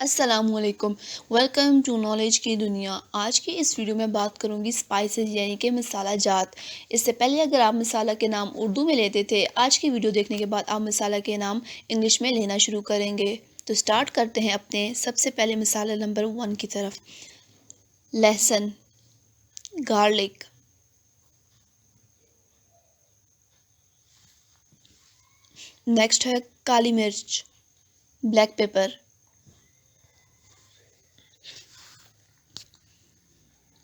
अस्सलामुअलैकुम। Welcome to knowledge की दुनिया। आज की इस वीडियो में बात करूंगी स्पाइसेस यानी कि मसाला जात। इससे पहले अगर आप मसाला के नाम उर्दू में लेते थे, आज की वीडियो देखने के बाद आप मसाला के नाम इंग्लिश में लेना शुरू करेंगे। तो स्टार्ट करते हैं अपने सबसे पहले मसाला नंबर 1 की तरफ। लहसुन, गार्लिक। नेक्स्ट है काली मिर्च, ब्लैक पेपर।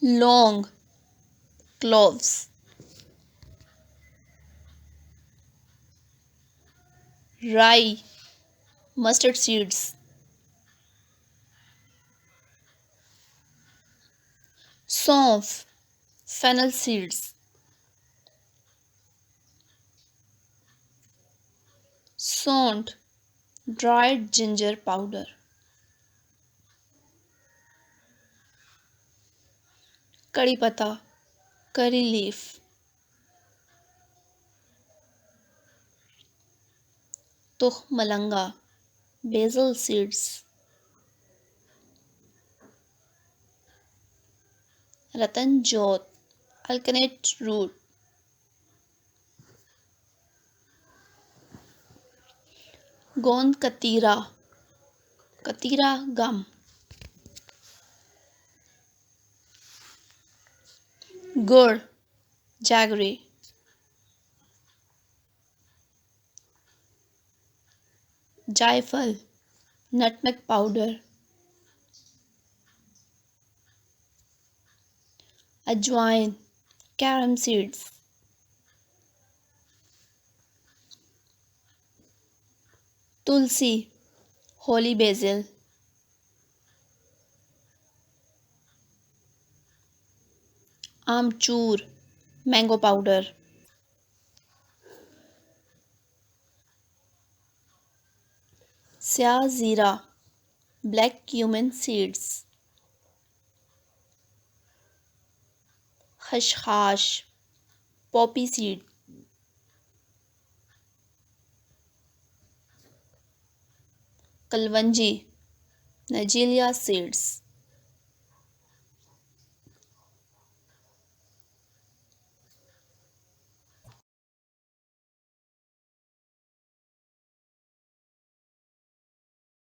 लौंग, क्लोव्स। राई, मस्टर्ड सीड्स। सौंफ, फेनल सीड्स। सौंठ, ड्राइड जिंजर पाउडर। कड़ी पत्ता, करी लीफ। तुख मलंगा, बेसल सीड्स। रतन जोत, अल्कनेट रूट। गोंद कतीरा, कतीरा गम। गुड़, जैगरी। जायफल, नटमेग पाउडर। अजवाइन, कैरम सीड्स। तुलसी, होली बेसिल। आमचूर, मैंगो पाउडर। स्याह ज़ीरा, ब्लैक क्यूमिन सीड्स। खसखस, Poppy seed. Kalonji, Nigeria seeds.